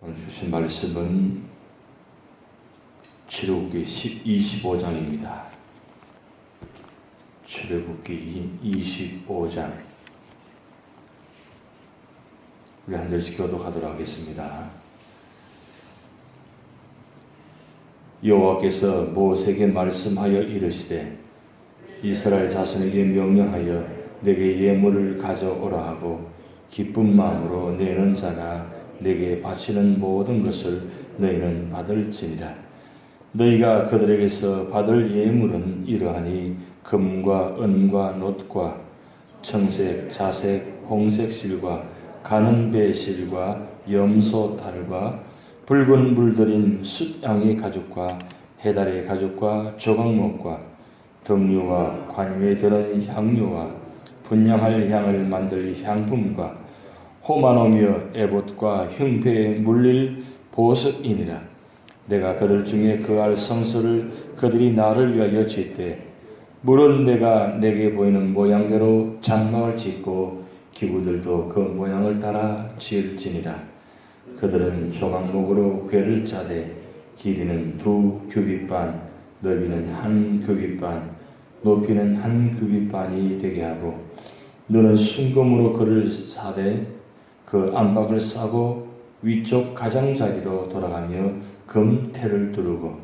오늘 주신 말씀은 출애굽기 25장입니다. 출애굽기 25장. 우리 한 절씩 교독하도록 하겠습니다. 여호와께서 모세에게 말씀하여 이르시되 이스라엘 자손에게 명령하여 내게 예물을 가져오라 하고 기쁜 마음으로 내는 자가 내게 바치는 모든 것을 너희는 받을지니라. 너희가 그들에게서 받을 예물은 이러하니 금과 은과 놋과 청색, 자색, 홍색 실과 가는 배 실과 염소 탈과 붉은 물들인 숫양의 가죽과 해달의 가죽과 조각목과 등류와 관유에 드는 향료와 분향할 향을 만들 향품과 호마노며 에봇과 흉패에 물릴 보석이니라. 내가 그들 중에 그할 성소를 그들이 나를 위하여 짓되 물은 내가 내게 보이는 모양대로 장막을 짓고 기구들도 그 모양을 따라 지을지니라. 그들은 조각목으로 궤를 짜되 길이는 2규빗 반, 넓이는 1규빗 반, 높이는 1규빗 반이 되게 하고 너는 순금으로 그를 사되 그 안박을 싸고 위쪽 가장자리로 돌아가며 금테를 두르고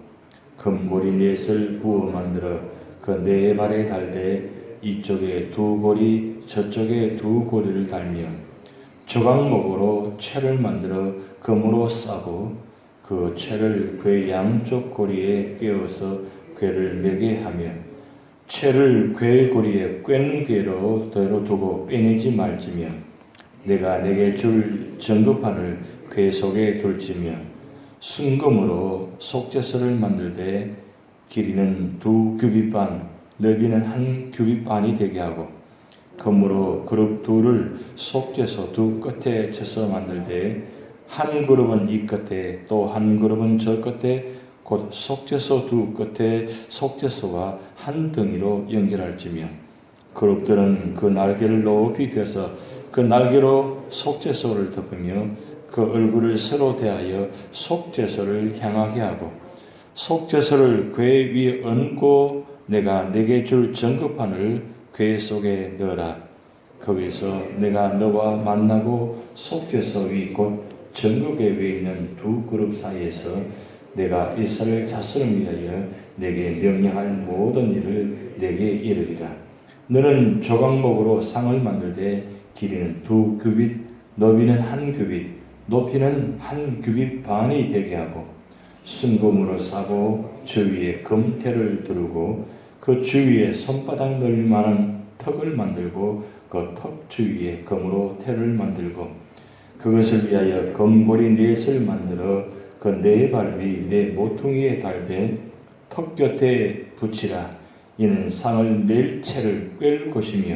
금고리 넷을 부어 만들어 그 네 발에 달되 이쪽에 2고리 저쪽에 2고리를 달며 조각목으로 채를 만들어 금으로 싸고 그 채를 궤 양쪽 고리에 꿰어서 궤를 매게 하며 채를 궤 고리에 꿰는 궤로 두고 빼내지 말지며 내가 내게 줄 전급판을 궤 속에 둘지며 순금으로 속죄서를 만들되 길이는 2규빗 반, 넓이는 1규빗 반이 되게 하고 금으로 그룹 둘을 속죄서 두 끝에 쳐서 만들되 한 그룹은 이 끝에 또 한 그룹은 저 끝에 곧 속죄서 두 끝에 속죄서와 한 덩이로 연결할지며 그룹들은 그 날개를 높이 펴서 그 날개로 속죄소를 덮으며 그 얼굴을 서로 대하여 속죄소를 향하게 하고 속죄소를 궤 위에 얹고 내가 내게 줄 전급판을 궤 속에 넣어라. 거기서 내가 너와 만나고 속죄소 위 곧 전급궤 위에 있는 2그룹 사이에서 내가 이스라엘 자손을 위하여 내게 명령할 모든 일을 내게 이르리라. 너는 조각목으로 상을 만들되 길이는 2규빗, 너비는 1규빗, 높이는 1규빗 반이 되게 하고 순금으로 사고 주위에 금테를 두르고 그 주위에 손바닥 넓이만한 턱을 만들고 그 턱 주위에 금으로 테를 만들고 그것을 위하여 금고리 넷을 만들어 그 네 발 위 네 모퉁이에 달되 턱 곁에 붙이라. 이는 상을 낼 채를 꿰를 것이며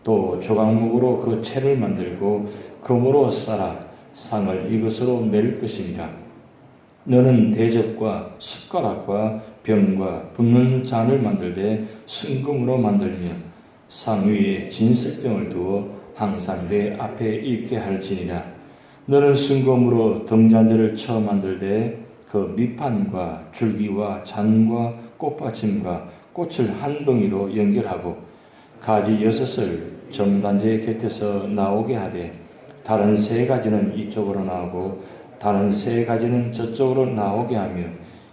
또 조각목으로 그 채를 만들고 금으로 쌓아 상을 이것으로 맬 것이니라. 너는 대접과 숟가락과 병과 붓는 잔을 만들되 순금으로 만들며 상 위에 진설병을 두어 항상 내 앞에 있게 할지니라. 너는 순금으로 등잔대를 쳐 만들되 그 밑판과 줄기와 잔과 꽃받침과 꽃을 한 덩이로 연결하고 가지 6을 정단제 곁에서 나오게 하되 다른 3가지는 이쪽으로 나오고 다른 3가지는 저쪽으로 나오게 하며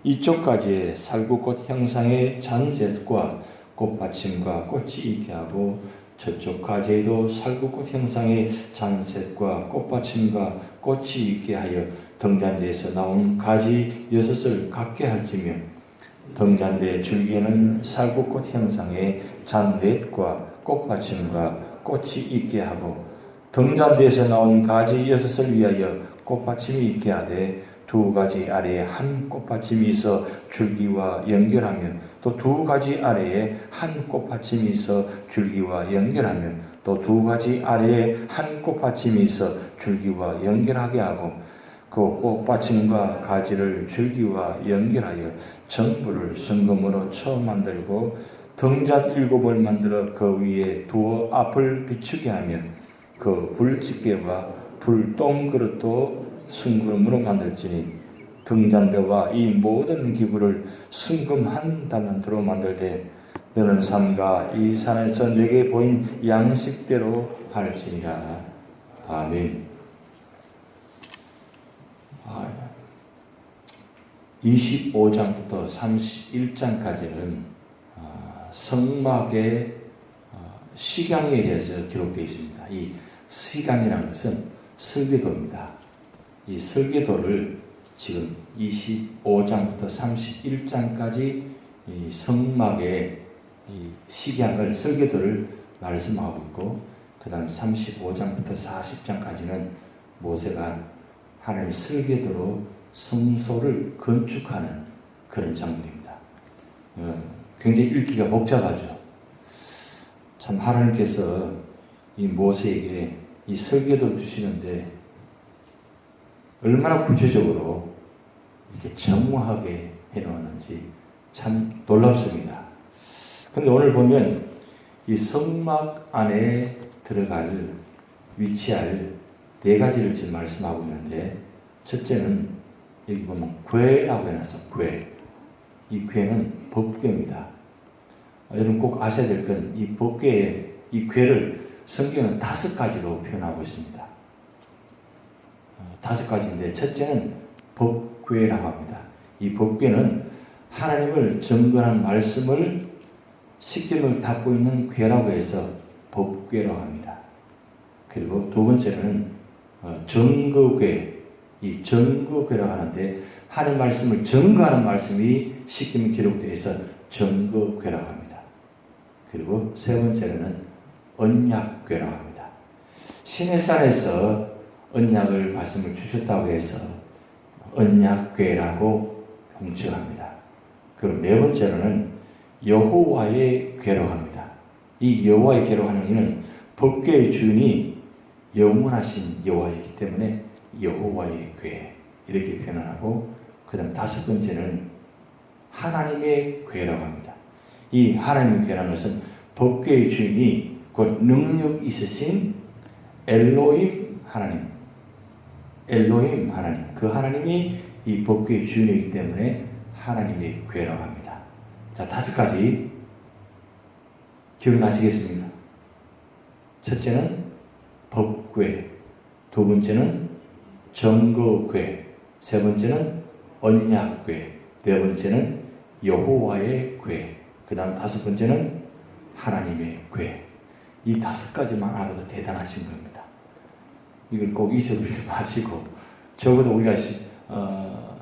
이쪽 가지에 살구꽃 형상의 잔셋과 꽃받침과 꽃이 있게 하고 저쪽 가지에도 살구꽃 형상의 잔셋과 꽃받침과 꽃이 있게 하여 등잔대에서 나온 가지 6을 갖게 할지며 등잔대 줄기에는 살구꽃 형상의 잔넷과 꽃받침과 꽃이 있게 하고 등잔대에서 나온 가지 6을 위하여 꽃받침이 있게 하되 2가지 아래에 한 꽃받침이 있어 줄기와 연결하며 또 2가지 아래에 한 꽃받침이 있어 줄기와 연결하며 또 2가지 아래에 한 꽃받침이 있어 줄기와 연결하게 하고 그 꽃받침과 가지를 줄기와 연결하여 전부를 순금으로 쳐 만들고 등잔 7을 만들어 그 위에 두어 앞을 비추게 하며 그 불집게와 불똥그릇도 순금으로 만들지니 등잔대와 이 모든 기구를 순금 한 달란트로 만들되 너는 삼가 이 산에서 내게 보인 양식대로 할지니라. 아멘. 25장부터 31장까지는 성막의 시강에 대해서 기록되어 있습니다. 이 시강이라는 것은 설계도입니다. 이 설계도를 지금 25장부터 31장까지 이 성막의 이 식양을 설계도를 말씀하고 있고, 그 다음 35장부터 40장까지는 모세가 하나님의 설계도로 성소를 건축하는 그런 장면입니다. 굉장히 읽기가 복잡하죠. 참 하나님께서 이 모세에게 이 설계도를 주시는데 얼마나 구체적으로 이렇게 정확하게 해놓았는지 참 놀랍습니다. 근데 오늘 보면 이 성막 안에 들어갈, 위치할 네 가지를 지금 말씀하고 있는데, 첫째는 여기 보면 궤라고 해놨어. 궤. 이 궤는 법궤입니다. 여러분 꼭 아셔야 될 건 이 법궤의 이 궤를 성경은 5가지로 표현하고 있습니다. 5가지인데 첫째는 법궤라고 합니다. 이 법궤는 하나님을 증거하는 말씀을 십계명을 담고 있는 궤라고 해서 법궤라고 합니다. 그리고 두 번째는 증거궤, 이 증거궤라고 하는데 하나님 말씀을 증거하는 말씀이 십계명에 기록되어 있어 증거궤라고 합니다. 그리고 세 번째는 언약궤라고 합니다. 시내산에서 언약을 말씀을 주셨다고 해서 언약궤라고 홍칭합니다. 그리고 네 번째로는 여호와의 궤라고 합니다. 이 여호와의 궤라고 하는 이는 법궤의 주인이 영원하신 여호와이기 때문에 여호와의 궤 이렇게 표현하고, 그 다음 5번째는 하나님의 궤라고 합니다. 이 하나님의 궤라는 것은 법궤의 주인이 곧 능력 있으신 엘로힘 하나님, 그 하나님이 이 법궤의 주인이기 때문에 하나님의 궤라고 합니다. 자, 5가지 기억나시겠습니까? 첫째는 법궤, 두 번째는 증거궤, 세 번째는 언약궤, 네 번째는 여호와의 궤, 그 다음 5번째는 하나님의 궤. 이 5가지만 알아도 대단하신 겁니다. 이걸 꼭 잊어버리지 마시고, 적어도 우리가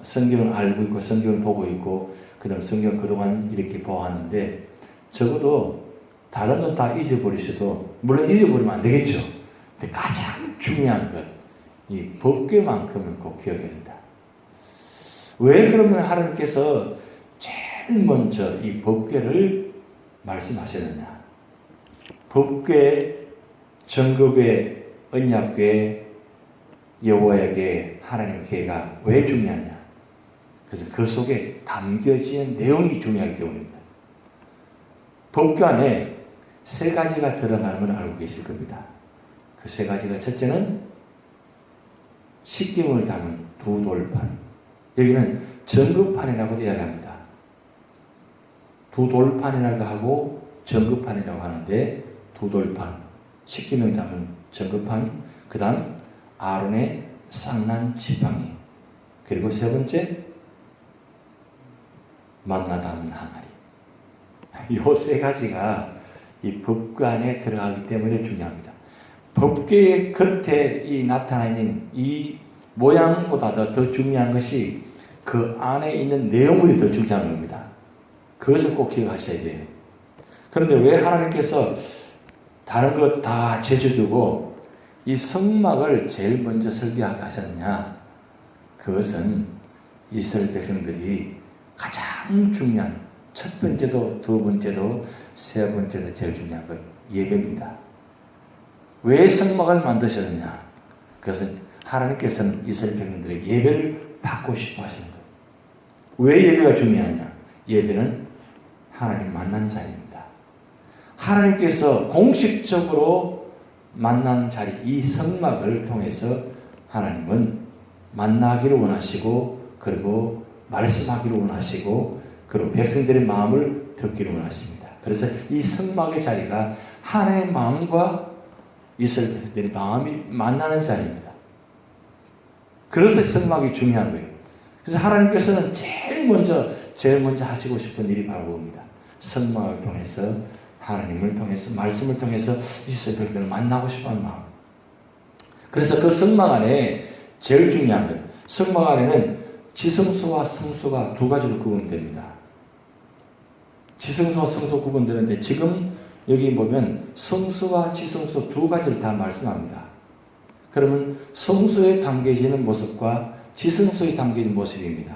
성경을 알고 있고 성경을 보고 있고 그 다음 성경 그동안 이렇게 보았는데, 적어도 다른 건 다 잊어버리셔도, 물론 잊어버리면 안 되겠죠. 근데 가장 중요한 것, 이 법궤만큼은 꼭 기억해야 된다. 왜 그러면 하나님께서 제일 먼저 이 법궤를 말씀하셨느냐? 법궤, 증거궤, 언약궤, 여호와에게 하나님의 궤가 왜 중요하냐? 그래서 그 속에 담겨진 내용이 중요하기 때문입니다. 법궤 안에 3가지가 들어가는 걸 알고 계실 겁니다. 그 3가지가, 첫째는 십계명을 담은 2돌판. 여기는 전급판이라고 이야기합니다. 2돌판이라고 하고 전급판이라고 하는데, 2돌판, 십계명 담은 전급판, 그 다음 아론의 쌍난 지팡이, 그리고 세 번째 만나 담은 항아리. 이 3가지가 이 법궤 안에 들어가기 때문에 중요합니다. 법궤의 겉에 이 나타나 있는 이 모양보다 더 중요한 것이 그 안에 있는 내용물이 더 중요한 겁니다. 그것을 꼭 기억하셔야 돼요. 그런데 왜 하나님께서 다른 것 다 제쳐주고 이 성막을 제일 먼저 설계하게 하셨느냐? 그것은 이스라엘 백성들이 가장 중요한, 첫 번째도 두 번째도 세 번째도 제일 중요한 건 예배입니다. 왜 성막을 만드셨느냐? 그것은 하나님께서는 이스라엘 백성들의 예배를 받고 싶어 하시는 거예요. 왜 예배가 중요하냐? 예배는 하나님 만난 자리입니다. 하나님께서 공식적으로 만난 자리, 이 성막을 통해서 하나님은 만나기를 원하시고, 그리고 말씀하기를 원하시고, 그리고 백성들의 마음을 듣기를 원하십니다. 그래서 이 성막의 자리가 하나님의 마음과 이스라엘 백성들의 마음이 만나는 자리입니다. 그래서 성막이 중요한 거예요. 그래서 하나님께서는 제일 먼저 하시고 싶은 일이 바로 그겁니다. 성막을 통해서, 하나님을 통해서, 말씀을 통해서 이스라엘 백성들을 만나고 싶어하는 마음. 그래서 그 성막 안에 제일 중요한 것, 성막 안에는 지성소와 성소가 두 가지로 구분됩니다. 지성소와 성소 구분되는데 지금 여기 보면 성소와 지성소 두 가지를 다 말씀합니다. 그러면 성소에 담겨지는 모습과 지성소에 담겨진 모습입니다.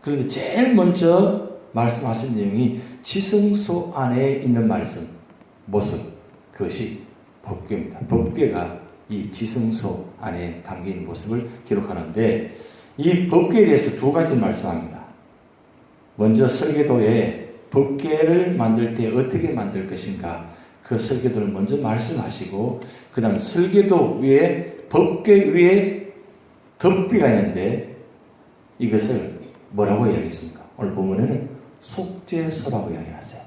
그런데 제일 먼저 말씀하신 내용이 지성소 안에 있는 말씀, 모습, 그것이 법궤입니다. 법궤가 이 지성소 안에 담긴 모습을 기록하는데 이 법궤에 대해서 두 가지 말씀합니다. 먼저 설계도에 법궤를 만들 때 어떻게 만들 것인가 그 설계도를 먼저 말씀하시고 그 다음 설계도 위에 법궤 위에 덮비가 있는데 이것을 뭐라고 이야기했습니까? 오늘 본문에는 속죄소라고 이야기하세요.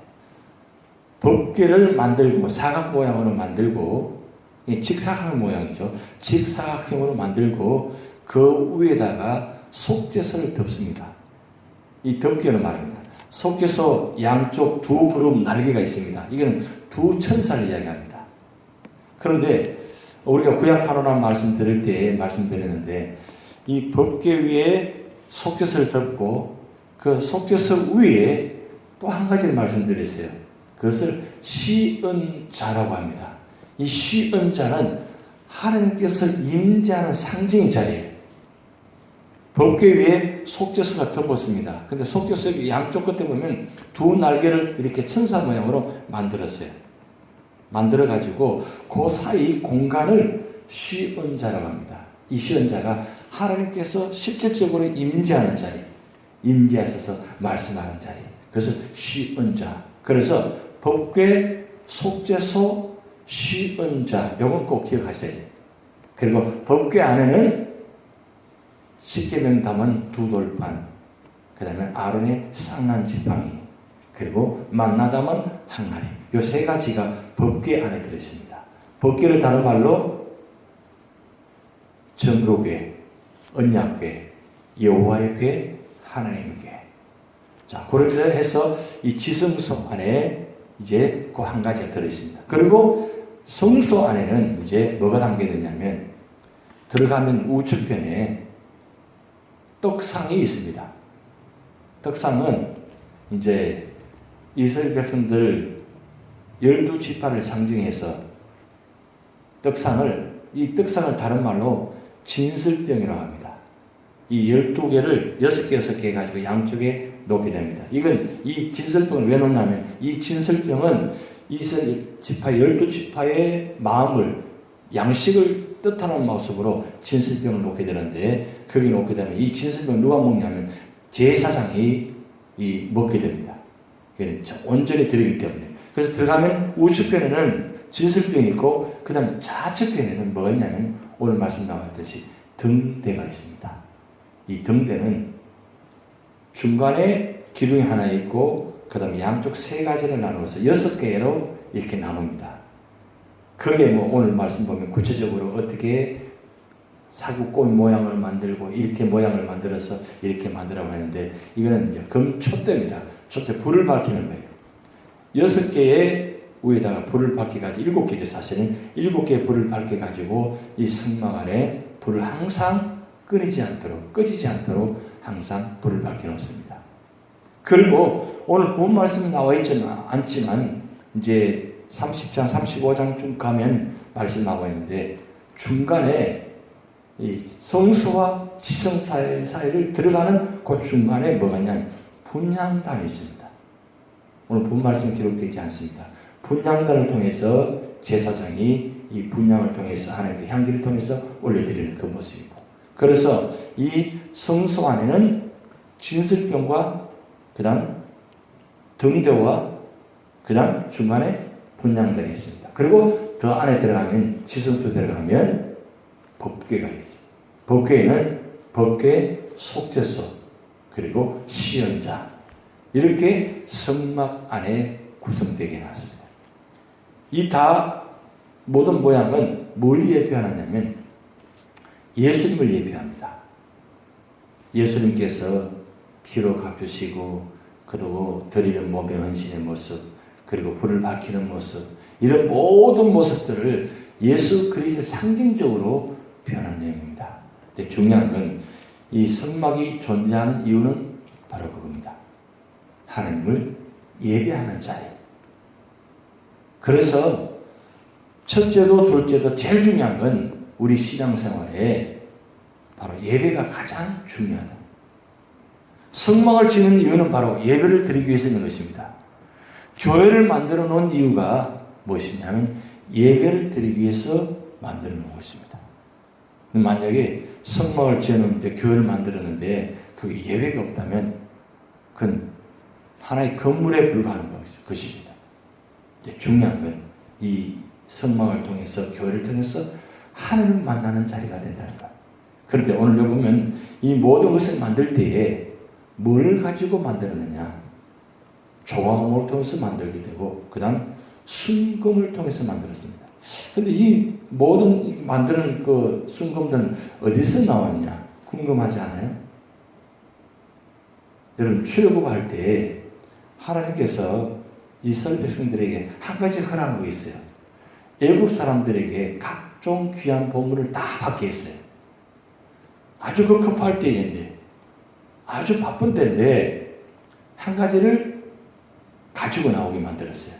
법궤를 만들고 사각 모양으로 만들고 직사각 모양이죠. 직사각형으로 만들고 그 위에다가 속죄소를 덮습니다. 이 덮개는 말입니다. 속죄소 양쪽 두 그룹 날개가 있습니다. 이거는 두 천사를 이야기합니다. 그런데 우리가 구약 파노라마 말씀 들을 때 말씀드렸는데 이 법궤 위에 속죄소를 덮고 그 속죄소 위에 또 한 가지를 말씀드렸어요. 그것을 시은자라고 합니다. 이 시은자는 하나님께서 임재하는 상징의 자리예요. 법궤 위에 속죄소가 덮었습니다. 근데 속죄소 양쪽 끝에 보면 두 날개를 이렇게 천사 모양으로 만들었어요. 만들어가지고 그 사이 공간을 시은자라고 합니다. 이 시은자가 하나님께서 실질적으로 임재하는 자리, 임재하셔서 말씀하는 자리. 그래서 시은자. 그래서 법궤, 속죄소, 시은자. 요건 꼭 기억하셔야 돼요. 그리고 법궤 안에는 십계명 담은 두 돌판, 그 다음에 아론의 쌍난 지팡이, 그리고 만나 담은 항아리. 요 세 가지가 법궤 안에 들어있습니다. 법궤를 다른 말로 정로궤, 언약궤, 여호와의 궤, 하나님의 궤. 자, 그렇게 해서 이 지성소 안에 이제 그 한 가지가 들어있습니다. 그리고 성소 안에는 이제 뭐가 담겨 있느냐면 들어가면 우측편에 떡상이 있습니다. 떡상은 이제 이스라엘 백성들 12지파를 상징해서 이 떡상을 다른 말로 진설병이라고 합니다. 이 12개를 6개, 6개 가지고 양쪽에 놓게 됩니다. 이 진설병을 왜 놓냐면 이 진설병은 이스라엘 지파 12지파의 마음을, 양식을 뜻하는 모습으로 진설병을 놓게 되는데 거기 놓게 되면 이 진설병을 누가 먹냐면 제사장이 먹게 됩니다. 온전히 들어있기 때문에. 그래서 들어가면 우측편에는 진설병이 있고 그 다음 좌측편에는 뭐가 있냐면 오늘 말씀 나왔듯이 등대가 있습니다. 이 등대는 중간에 기둥이 하나 있고 그 다음에 양쪽 세 가지를 나누어서 6개로 이렇게 나눕니다. 그게 오늘 말씀 보면 구체적으로 어떻게 사구꽃 모양을 만들고 이렇게 모양을 만들어서 이렇게 만들라고 하는데 이거는 이제 금촛대입니다. 촛대 불을 밝히는 거예요. 6개의 위에다가 불을 밝혀가지고 7개죠. 사실은 7개의 불을 밝혀가지고 이 성막 안에 불을 항상 꺼지지 않도록 항상 불을 밝혀놓습니다. 그리고 오늘 본 말씀이 나와 있지는 않지만 이제 30장, 35장쯤 가면 말씀 나와 있는데 중간에 이 성소와 지성 사이를 들어가는 그 중간에 뭐가 있냐면 분향단이 있습니다. 오늘 본 말씀 기록되지 않습니다. 분향단을 통해서 제사장이 이 분향을 통해서 하나님께 향기를 통해서 올려드리는 그 모습이고 그래서 이 성소 안에는 진설병과 그 다음 등대와 그 다음 중간에 분향단이 있습니다. 그리고 더 안에 들어가면 지성소 들어가면 법궤가 있습니다. 법궤에는 법궤, 속죄소, 그리고 시연자, 이렇게 성막 안에 구성되게 해놨습니다. 이 다 모든 모양은 뭘 예표하느냐면 예수님을 예표합니다. 예수님께서 피로 갚으시고 그리고 드리는 몸의 헌신의 모습, 그리고 불을 밝히는 모습, 이런 모든 모습들을 예수 그리스도의 상징적으로 표현한 내용입니다. 근데 중요한 건 이 성막이 존재하는 이유는 바로 그겁니다. 하나님을 예배하는 자리. 그래서 첫째도 둘째도 제일 중요한 건 우리 신앙생활에 바로 예배가 가장 중요하다. 성막을 짓는 이유는 바로 예배를 드리기 위해서 있는 것입니다. 교회를 만들어 놓은 이유가 무엇이냐면 예배를 드리기 위해서 만들어 놓은 것입니다. 만약에 성막을 지어놓는데 교회를 만들었는데 그게 예배가 없다면 그건 하나의 건물에 불과한 것입니다. 중요한 건 이 성막을 통해서 교회를 통해서 하나님을 만나는 자리가 된다는 것. 그런데 오늘 여기 보면 이 모든 것을 만들 때에 뭘 가지고 만들었느냐? 조화목을 통해서 만들게 되고 그 다음 순금을 통해서 만들었습니다. 그런데 이 모든 만드는 그 순금들은 어디서 나왔냐? 궁금하지 않아요? 여러분 출애굽할 때 하나님께서 이스라엘 백성들에게 한 가지 허락한 게 있어요. 애굽 사람들에게 각종 귀한 보물을 다 받게 했어요. 아주 급할 때인데, 아주 바쁜 때인데 한 가지를 가지고 나오게 만들었어요.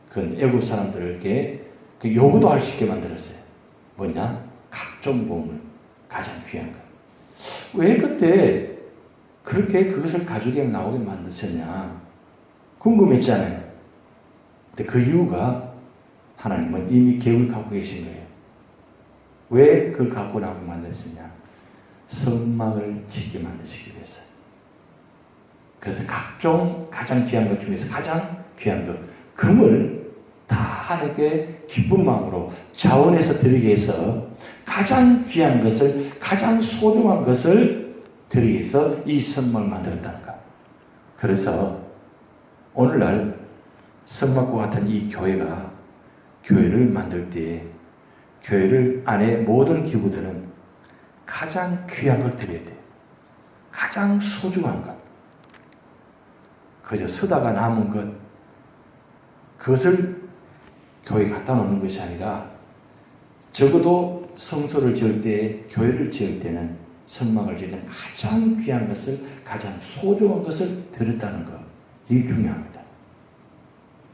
그건 애굽 사람들에게 요구도 할 수 있게 만들었어요. 뭐냐? 각종 보물, 가장 귀한 것. 왜 그때 그렇게 그것을 가지고 나오게 만드셨냐? 궁금했잖아요. 근데 그 이유가 하나님은 이미 계획을 갖고 계신 거예요. 왜 그걸 갖고 나오게 만드셨냐? 성막을 짓게 만드시기 위해서. 그래서 각종 가장 귀한 것 중에서 가장 귀한 것, 금을 다 하나님께 기쁜 마음으로 자원해서 드리기 위해서 가장 귀한 것을, 가장 소중한 것을 드리기 위해서 이 성막을 만들었다는 것. 그래서 오늘날 성막과 같은 이 교회가 교회를 만들 때에 교회를 안에 모든 기구들은 가장 귀한 걸 드려야 돼요. 가장 소중한 것. 그저 쓰다가 남은 것, 그것을 교회에 갖다 놓는 것이 아니라 적어도 성소를 지을 때, 교회를 지을 때는 성막을 지을 때는 가장 귀한 것을, 가장 소중한 것을 드렸다는 것. 이게 중요합니다.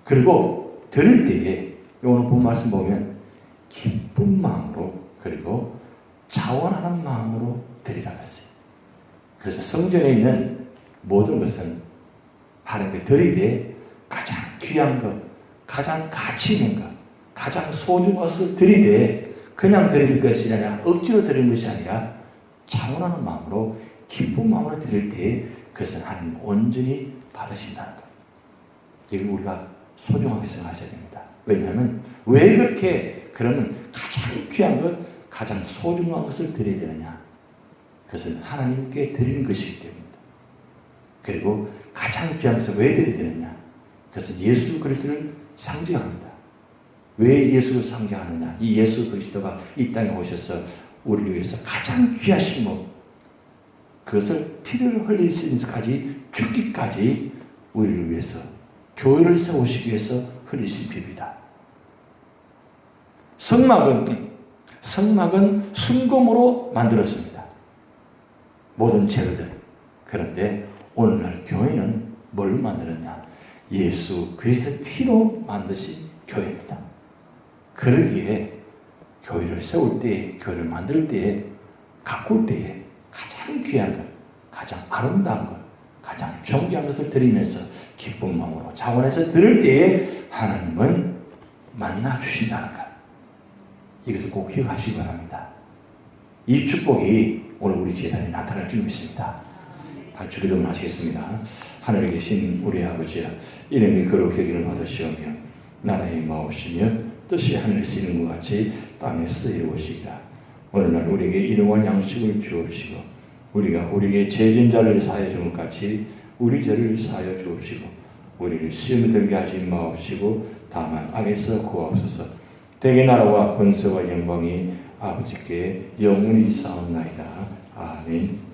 그리고 드릴 때에 오늘 본 말씀 보면 기쁜 마음으로 그리고 자원하는 마음으로 드리라고 했어요. 그래서 성전에 있는 모든 것은 하나님께 드리되 가장 귀한 것, 가장 가치 있는 것, 가장 소중한 것을 드리되 그냥 드릴 것이 아니라 억지로 드리는 것이 아니라 자원하는 마음으로 기쁜 마음으로 드릴 때 그것은 하나님 온전히 받으신다는 것. 이걸 우리가 소중하게 생각하셔야 됩니다. 왜냐하면 왜 그렇게 그러면 가장 귀한 것, 가장 소중한 것을 드려야 되느냐? 그것은 하나님께 드리는 것이기 때문입니다. 그리고 가장 귀한 것을 왜 드려야 되느냐? 그것은 예수 그리스도를 상징합니다. 왜 예수를 상징하느냐? 이 예수 그리스도가 이 땅에 오셔서 우리를 위해서 가장 귀하신 것, 그것을 피를 흘릴 수 있는까지 죽기까지 우리를 위해서 교회를 세우시기 위해서 흘리신 피입니다. 성막은 순금으로 만들었습니다. 모든 재료들. 그런데 오늘날 교회는 뭘 만들었냐? 예수 그리스도의 피로 만드신 교회입니다. 그러기에 교회를 세울 때, 교회를 만들 때에, 가꿀 때에 가장 귀한 것, 가장 아름다운 것, 가장 존귀한 것을 드리면서 기쁜 마음으로 자원해서 드릴 때에 하나님은 만나 주신다는 것. 이것을 꼭 기억하시기 바랍니다. 이 축복이 오늘 우리 재단에 나타날 줄 믿습니다. 다 주기도문 하시겠습니다. 하늘에 계신 우리 아버지, 이름이 거룩히 여김을 받으시오며 나라의 마옵시며 뜻이 하늘에서 이룬 것 같이 땅에서 이루어지이다. 오늘날 우리에게 일용할 양식을 주옵시고 우리가 우리에게 죄진 자를 사하여 준 것 같이 우리 죄를 사하여 주옵시고 우리를 시험에 들게 하지 마옵시고 다만 악에서 구하옵소서. 대개 나라와 권세와 영광이 아버지께 영원히 있사옵나이다. 아멘.